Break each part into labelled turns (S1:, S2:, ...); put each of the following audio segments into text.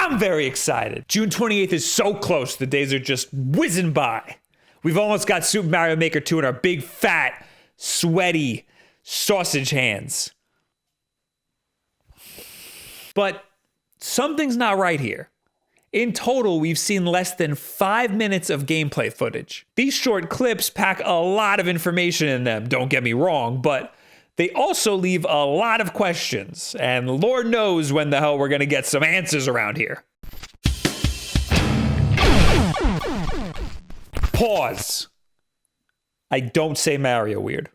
S1: I'm very excited. June 28th is so close. The days are just whizzing by. We've almost got Super Mario Maker 2 in our big, fat, sweaty sausage hands. But something's not right here. In total, we've seen less than 5 minutes of gameplay footage. These short clips pack a lot of information in them, don't get me wrong, but they also leave a lot of questions, and Lord knows when the hell we're gonna get some answers around here. Pause. I don't say Mario weird.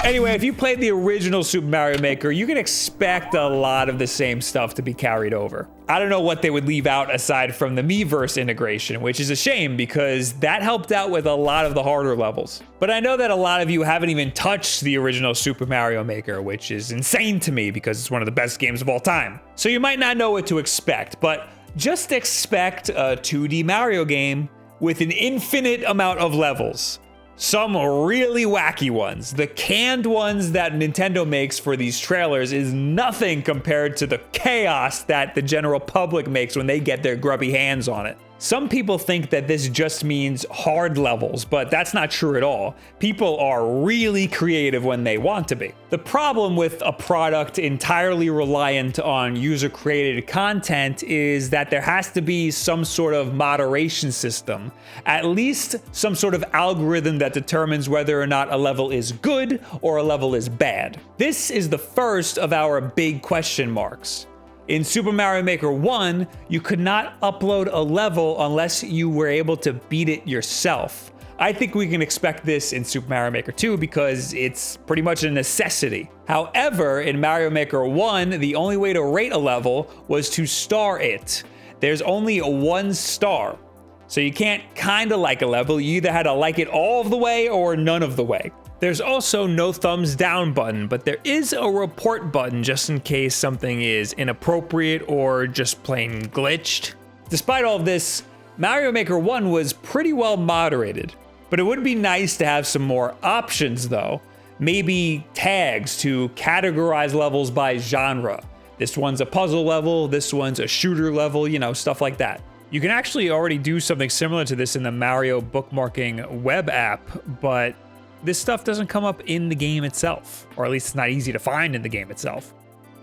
S1: Anyway, if you played the original Super Mario Maker, you can expect a lot of the same stuff to be carried over. I don't know what they would leave out aside from the Miiverse integration, which is a shame because that helped out with a lot of the harder levels. But I know that a lot of you haven't even touched the original Super Mario Maker, which is insane to me because it's one of the best games of all time. So you might not know what to expect, but just expect a 2D Mario game with an infinite amount of levels. Some really wacky ones. The canned ones that Nintendo makes for these trailers is nothing compared to the chaos that the general public makes when they get their grubby hands on it. Some people think that this just means hard levels, but that's not true at all. People are really creative when they want to be. The problem with a product entirely reliant on user-created content is that there has to be some sort of moderation system, at least some sort of algorithm that determines whether or not a level is good or a level is bad. This is the first of our big question marks. In Super Mario Maker 1, you could not upload a level unless you were able to beat it yourself. I think we can expect this in Super Mario Maker 2 because it's pretty much a necessity. However, in Mario Maker 1, the only way to rate a level was to star it. There's only 1 star. So you can't kinda like a level, you either had to like it all of the way or none of the way. There's also no thumbs down button, but there is a report button just in case something is inappropriate or just plain glitched. Despite all of this, Mario Maker 1 was pretty well moderated, but it would be nice to have some more options though. Maybe tags to categorize levels by genre. This one's a puzzle level, this one's a shooter level, you know, stuff like that. You can actually already do something similar to this in the Mario bookmarking web app, but this stuff doesn't come up in the game itself, or at least it's not easy to find in the game itself.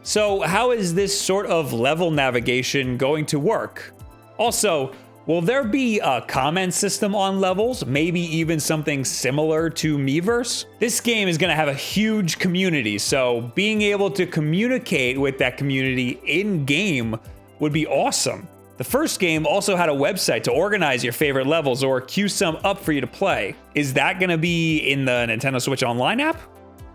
S1: So how is this sort of level navigation going to work? Also, will there be a comment system on levels? Maybe even something similar to Miiverse? This game is gonna have a huge community, so being able to communicate with that community in-game would be awesome. The first game also had a website to organize your favorite levels or queue some up for you to play. Is that gonna be in the Nintendo Switch Online app?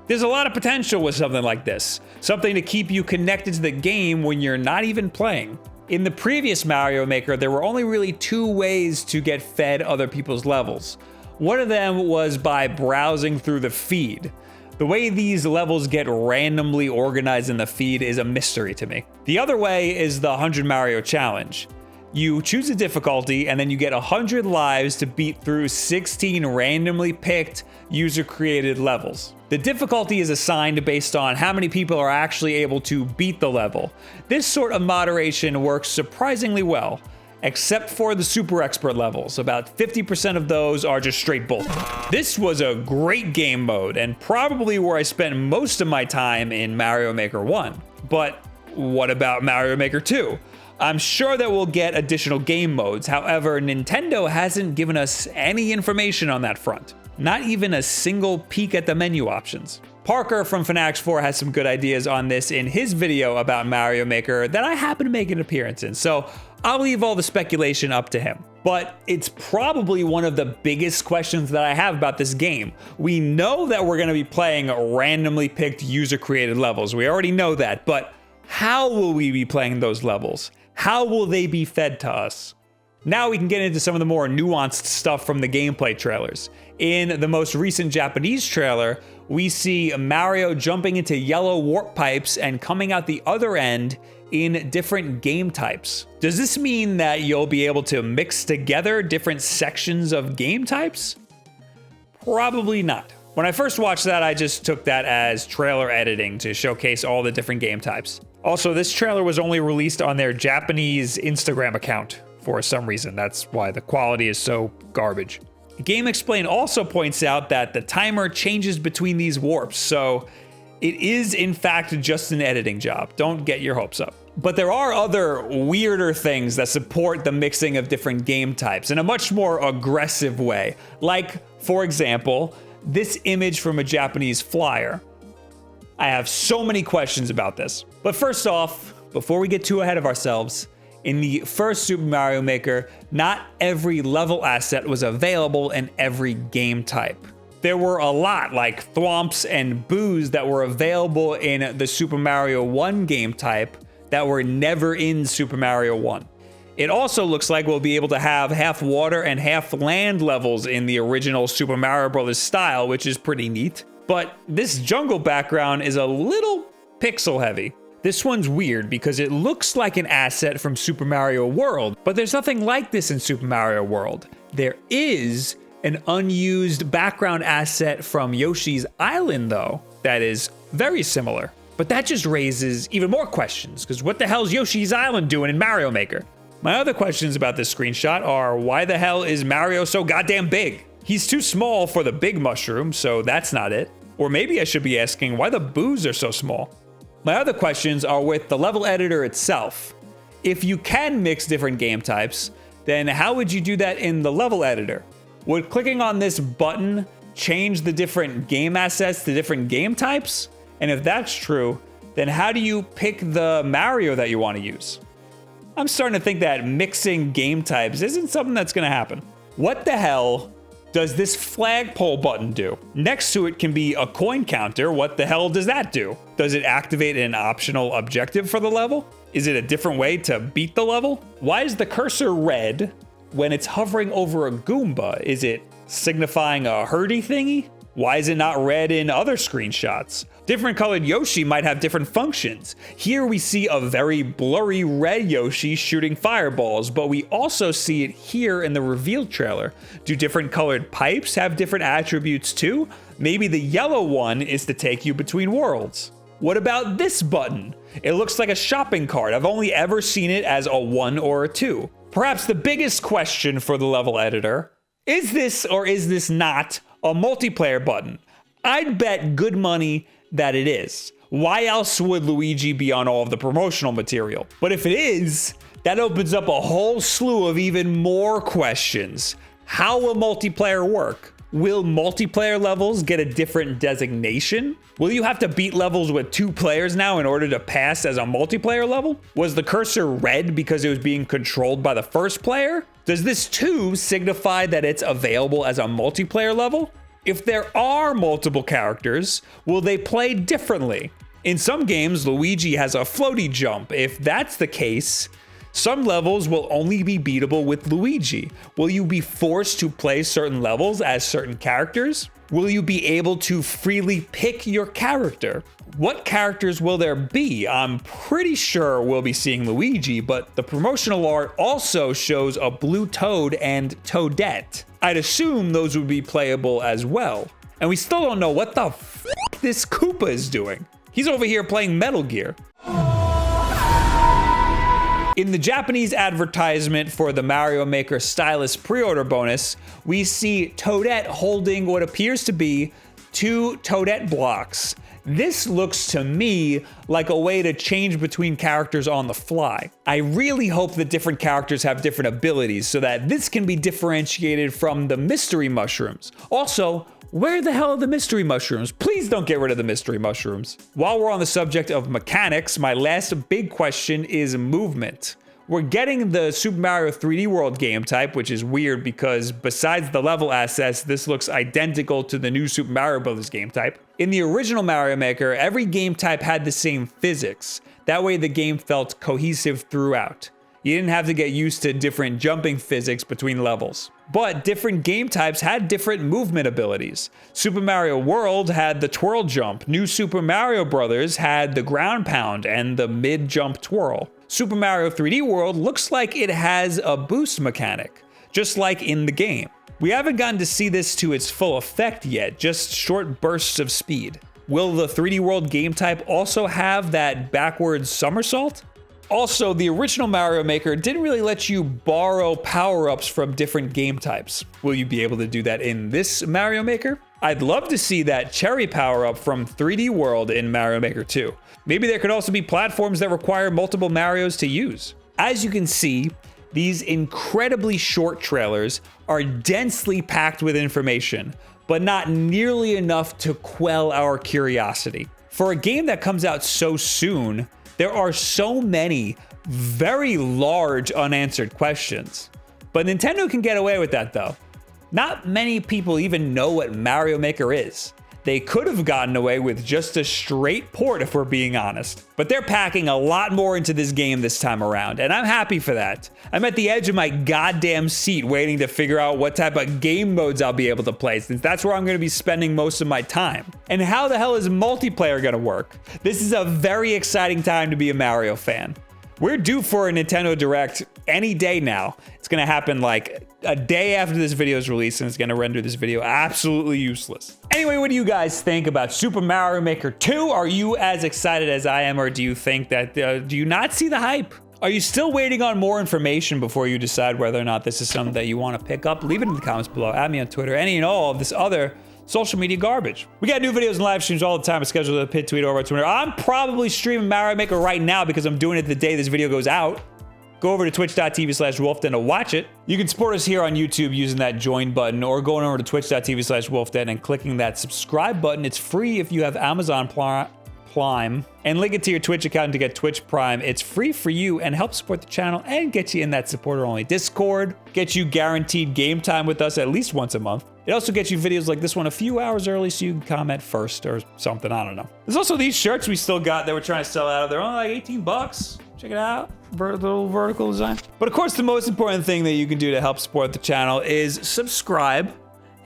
S1: There's a lot of potential with something like this. Something to keep you connected to the game when you're not even playing. In the previous Mario Maker, there were only really 2 ways to get fed other people's levels. One of them was by browsing through the feed. The way these levels get randomly organized in the feed is a mystery to me. The other way is the 100 Mario Challenge. You choose a difficulty and then you get 100 lives to beat through 16 randomly picked user-created levels. The difficulty is assigned based on how many people are actually able to beat the level. This sort of moderation works surprisingly well, except for the super expert levels. About 50% of those are just straight bull. This was a great game mode and probably where I spent most of my time in Mario Maker 1. But what about Mario Maker 2? I'm sure that we'll get additional game modes. However, Nintendo hasn't given us any information on that front. Not even a single peek at the menu options. Parker from Fanatics 4 has some good ideas on this in his video about Mario Maker that I happen to make an appearance in, so I'll leave all the speculation up to him. But it's probably one of the biggest questions that I have about this game. We know that we're gonna be playing randomly picked user-created levels. We already know that, but how will we be playing those levels? How will they be fed to us? Now we can get into some of the more nuanced stuff from the gameplay trailers. In the most recent Japanese trailer, we see Mario jumping into yellow warp pipes and coming out the other end in different game types. Does this mean that you'll be able to mix together different sections of game types? Probably not. When I first watched that, I just took that as trailer editing to showcase all the different game types. Also, this trailer was only released on their Japanese Instagram account for some reason. That's why the quality is so garbage. Game Explain also points out that the timer changes between these warps, so it is in fact just an editing job. Don't get your hopes up. But there are other weirder things that support the mixing of different game types in a much more aggressive way. Like, for example, this image from a Japanese flyer. I have so many questions about this. But first off, before we get too ahead of ourselves, in the first Super Mario Maker, not every level asset was available in every game type. There were a lot, like thwomps and boos, that were available in the Super Mario 1 game type that were never in Super Mario 1. It also looks like we'll be able to have half water and half land levels in the original Super Mario Bros. Style, which is pretty neat. But this jungle background is a little pixel heavy. This one's weird because it looks like an asset from Super Mario World, but there's nothing like this in Super Mario World. There is an unused background asset from Yoshi's Island, though, that is very similar. But that just raises even more questions, because what the hell is Yoshi's Island doing in Mario Maker? My other questions about this screenshot are, why the hell is Mario so goddamn big? He's too small for the big mushroom, so that's not it. Or maybe I should be asking why the boos are so small. My other questions are with the level editor itself. If you can mix different game types, then how would you do that in the level editor? Would clicking on this button change the different game assets to different game types? And if that's true, then how do you pick the Mario that you want to use? I'm starting to think that mixing game types isn't something that's going to happen. What the hell does this flagpole button do? Next to it can be a coin counter. What the hell does that do? Does it activate an optional objective for the level? Is it a different way to beat the level? Why is the cursor red when it's hovering over a Goomba? Is it signifying a hurdy thingy? Why is it not red in other screenshots? Different colored Yoshi might have different functions. Here we see a very blurry red Yoshi shooting fireballs, but we also see it here in the reveal trailer. Do different colored pipes have different attributes too? Maybe the yellow one is to take you between worlds. What about this button? It looks like a shopping cart. I've only ever seen it as a 1 or a 2. Perhaps the biggest question for the level editor, is this or is this not a multiplayer button? I'd bet good money that it is. Why else would Luigi be on all of the promotional material? But if it is, that opens up a whole slew of even more questions. How will multiplayer work? Will multiplayer levels get a different designation? Will you have to beat levels with 2 players now in order to pass as a multiplayer level? Was the cursor red because it was being controlled by the first player? Does this 2 signify that it's available as a multiplayer level? If there are multiple characters, will they play differently? In some games, Luigi has a floaty jump. If that's the case, some levels will only be beatable with Luigi. Will you be forced to play certain levels as certain characters? Will you be able to freely pick your character? What characters will there be? I'm pretty sure we'll be seeing Luigi, but the promotional art also shows a blue Toad and Toadette. I'd assume those would be playable as well. And we still don't know what the f this Koopa is doing. He's over here playing Metal Gear. In the Japanese advertisement for the Mario Maker Stylus pre-order bonus, we see Toadette holding what appears to be 2 Toadette blocks. This looks to me like a way to change between characters on the fly. I really hope that different characters have different abilities so that this can be differentiated from the mystery mushrooms. Also, where the hell are the mystery mushrooms? Please don't get rid of the mystery mushrooms. While we're on the subject of mechanics, my last big question is movement. We're getting the Super Mario 3D World game type, which is weird because besides the level assets, this looks identical to the new Super Mario Bros. Game type. In the original Mario Maker, every game type had the same physics. That way the game felt cohesive throughout. You didn't have to get used to different jumping physics between levels. But different game types had different movement abilities. Super Mario World had the twirl jump. New Super Mario Bros. Had the ground pound and the mid-jump twirl. Super Mario 3D World looks like it has a boost mechanic, just like in the game. We haven't gotten to see this to its full effect yet, just short bursts of speed. Will the 3D World game type also have that backwards somersault? Also, the original Mario Maker didn't really let you borrow power-ups from different game types. Will you be able to do that in this Mario Maker? I'd love to see that cherry power-up from 3D World in Mario Maker 2. Maybe there could also be platforms that require multiple Marios to use. As you can see, these incredibly short trailers are densely packed with information, but not nearly enough to quell our curiosity. For a game that comes out so soon, there are so many very large unanswered questions. But Nintendo can get away with that though. Not many people even know what Mario Maker is. They could have gotten away with just a straight port if we're being honest. But they're packing a lot more into this game this time around, and I'm happy for that. I'm at the edge of my goddamn seat waiting to figure out what type of game modes I'll be able to play, since that's where I'm going to be spending most of my time. And how the hell is multiplayer going to work? This is a very exciting time to be a Mario fan. We're due for a Nintendo Direct any day now. It's going to happen like a day after this video is released, and it's going to render this video absolutely useless. Anyway, what do you guys think about Super Mario Maker 2? Are you as excited as I am, or do you think that, do you not see the hype? Are you still waiting on more information before you decide whether or not this is something that you want to pick up? Leave it in the comments below. Add me on Twitter, any and all of this other social media garbage. We got new videos and live streams all the time. Schedule a pit tweet over on Twitter. I'm probably streaming Mario Maker right now because I'm doing it the day this video goes out. Go over to twitch.tv/wolfden to watch it. You can support us here on YouTube using that join button, or going over to twitch.tv/wolfden and clicking that subscribe button. It's free if you have Amazon Prime, and link it to your Twitch account to get Twitch Prime. It's free for you and helps support the channel and get you in that supporter-only Discord. Get you guaranteed game time with us at least once a month. It also gets you videos like this one a few hours early so you can comment first or something, I don't know. There's also these shirts we still got that we're trying to sell out of. They're only like 18 bucks. Check it out, little vertical design. But of course, the most important thing that you can do to help support the channel is subscribe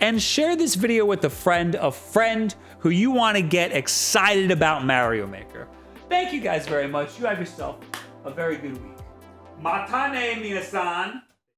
S1: and share this video with a friend who you want to get excited about Mario Maker. Thank you guys very much. You have yourself a very good week. Matane, minasan.